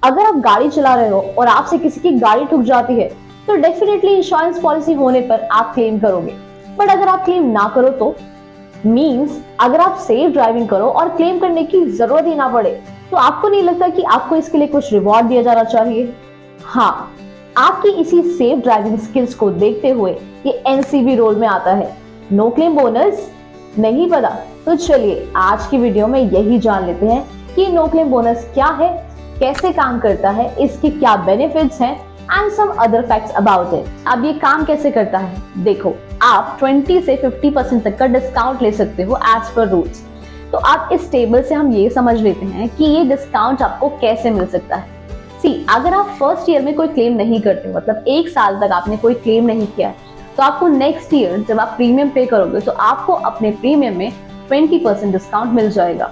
अगर आप गाड़ी चला रहे हो और आपसे किसी की गाड़ी ठुक जाती है तो डेफिनेटली इंश्योरेंस पॉलिसी होने पर आप क्लेम करोगे। बट अगर आप क्लेम ना करो तो मींस अगर आप सेफ ड्राइविंग करो और क्लेम करने की जरूरत ही ना पड़े तो आपको नहीं लगता कि आपको इसके लिए कुछ रिवॉर्ड दिया जाना चाहिए? हाँ, आपकी इसी सेफ ड्राइविंग स्किल्स को देखते हुए ये एनसीबी रोल में आता है। नो क्लेम बोनस नहीं पता? तो चलिए आज की वीडियो में यही जान लेते हैं कि नो क्लेम बोनस क्या है, कैसे काम करता है, इसके क्या बेनिफिट्स हैं and some other facts about it. अब ये काम कैसे करता है, देखो आप 20 से 50% तक का डिस्काउंट ले सकते हो एज पर रूल्स। तो आप इस टेबल से हम ये समझ लेते हैं कि ये डिस्काउंट आपको कैसे मिल सकता है। अगर आप फर्स्ट ईयर में कोई क्लेम नहीं करते हो, मतलब 1 साल तक आपने कोई क्लेम नहीं किया है, तो आपको नेक्स्ट ईयर जब आप प्रीमियम पे करोगे तो आपको अपने प्रीमियम में 20% डिस्काउंट मिल जाएगा।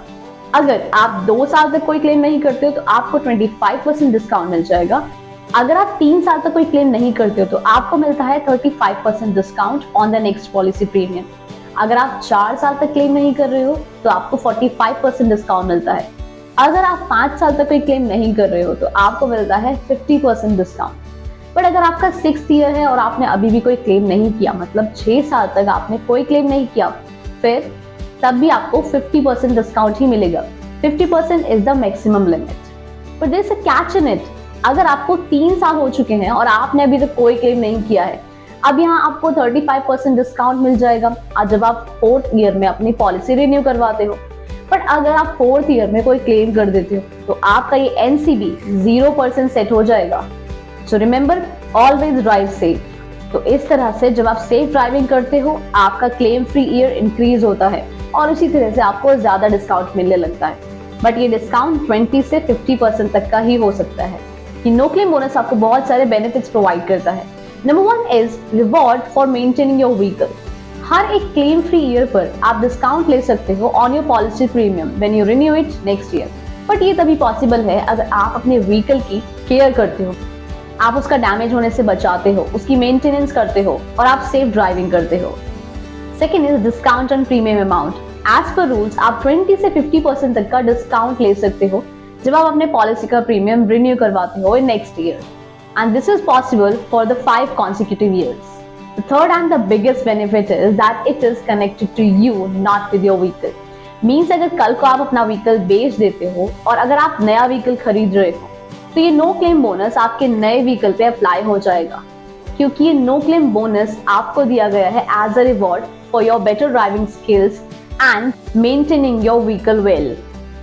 अगर आप 2 साल तक कोई क्लेम नहीं करते हो तो आपको 25% डिस्काउंट मिल जाएगा। अगर आप 3 साल तक कोई क्लेम नहीं करते हो तो आपको मिलता है 35% discount on the next policy premium. अगर आप 4 साल तक क्लेम नहीं कर रहे हो तो आपको 45% डिस्काउंट मिलता है। अगर आप 5 साल तक कोई क्लेम नहीं कर रहे हो तो आपको मिलता है 50% डिस्काउंट। बट अगर आपका 6th ईयर है और आपने अभी भी कोई क्लेम नहीं किया, मतलब 6 साल तक आपने कोई क्लेम नहीं किया, फिर तब भी आपको 50% डिस्काउंट ही मिलेगा। 50% is the maximum limit. But there is a catch in it. अगर आपको 3 साल हो चुके हैं और आपने अभी तक कोई क्लेम नहीं किया है, अब यहाँ आपको 35% डिस्काउंट मिल जाएगा जब आप 4th ईयर में अपनी पॉलिसी रिन्यू करवाते हो। बट अगर आप 4th ईयर में कोई क्लेम कर देते हो तो आपका ये एनसीबी 0% सेट हो जाएगा। So remember, always drive safe. तो इस तरह से जब आप सेफ ड्राइविंग करते हो आपका क्लेम फ्री ईयर इंक्रीज होता है और इसी तरह से आपको ज्यादा डिस्काउंट मिलने लगता है। बट ये डिस्काउंट 20 से 50% तक का ही हो सकता है। कि नो क्लेम बोनस आपको बहुत सारे बेनिफिट्स प्रोवाइड करता है। Number 1 is reward for maintaining your vehicle. हर एक क्लेम फ्री ईयर पर आप डिस्काउंट ले सकते हो on your policy premium when you renew it next year. But ये तभी पॉसिबल है अगर आप अपने व्हीकल की केयर करते हो, आप उसका डैमेज होने से बचाते हो, उसकी मेंटेनेंस करते हो और आप सेफ ड्राइविंग करते हो। Second is discount on premium amount. As per rules आप 20 से 50% तक का डिस्काउंट ले सकते हो जब आप अपने पॉलिसी का प्रीमियम रिन्यू करवाते हो in next year, and this is possible for the 5 consecutive years. The third and the biggest benefit is that it is connected to you, not with your vehicle. Means अगर कल को आप अपना vehicle बेच देते हो और अगर आप नया व्हीकल खरीद रहे हो तो ये नो क्लेम बोनस आपके नए व्हीकल पे अप्लाई हो जाएगा, क्योंकि ये नो क्लेम बोनस आपको दिया गया है as a reward for your better driving skills and maintaining your vehicle well.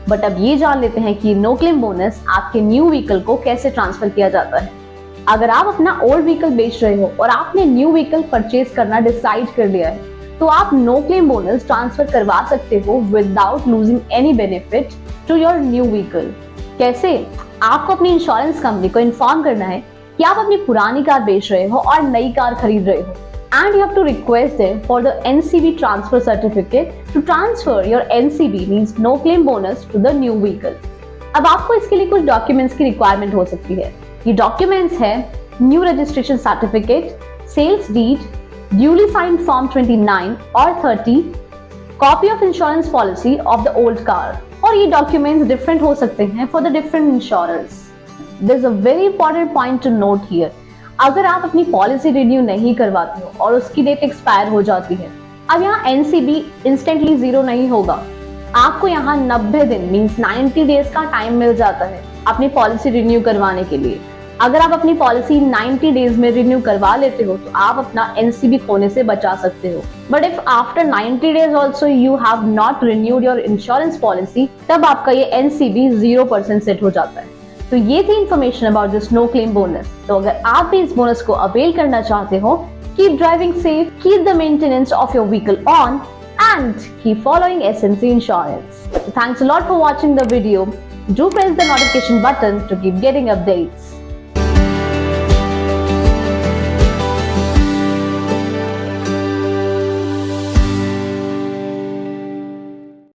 But अब ये जान लेते हैं कि नो क्लेम बोनस आपके न्यू व्हीकल को कैसे ट्रांसफर किया जाता है। अगर आप अपना ओल्ड व्हीकल बेच रहे हो और आपने न्यू व्हीकल परचेज करना डिसाइड कर लिया है तो आप नो क्लेम बोनस ट्रांसफर करवा सकते हो without losing any benefit to your new vehicle. कैसे? आपको अपनी इंश्योरेंस कंपनी को इन्फॉर्म करना है कि आप अपनी पुरानी कार बेच रहे हो और नई कार खरीद रहे हो, and you have to request them for the NCB transfer certificate to transfer your NCB means no claim bonus to the new vehicle. अब आपको इसके लिए कुछ डॉक्यूमेंट्स की रिक्वायरमेंट हो सकती है। ये डॉक्यूमेंट्स है new registration certificate, sales deed, duly signed form 29 और 30, copy of insurance policy of the old car. और ये डॉक्यूमेंट्स डिफरेंट हो सकते हैं for the different insurers. There is a very important point to note here. अगर आप अपनी policy renew नहीं करवाते हो और उसकी डेट एक्सपायर हो जाती है, अब यहाँ एनसीबी इंस्टेंटली 0 नहीं होगा। आपको यहाँ 90 दिन मींस 90 डेज का टाइम मिल जाता है अपनी पॉलिसी रिन्यू करवाने के लिए। अगर आप अपनी पॉलिसी 90 डेज में रिन्यू करवा लेते हो तो आप अपना एनसीबी खोने से बचा सकते हो। But if after 90 days also you have not renewed your insurance policy, तब आपका ये एनसीबी 0% सेट हो जाता है। तो ये थी information about this no claim bonus. तो अगर आप भी इस बोनस को अवेल करना चाहते हो, keep driving safe, keep the maintenance of your vehicle on and keep following SNC insurance. Thanks a lot for watching the video. Do press the notification button to keep getting updates.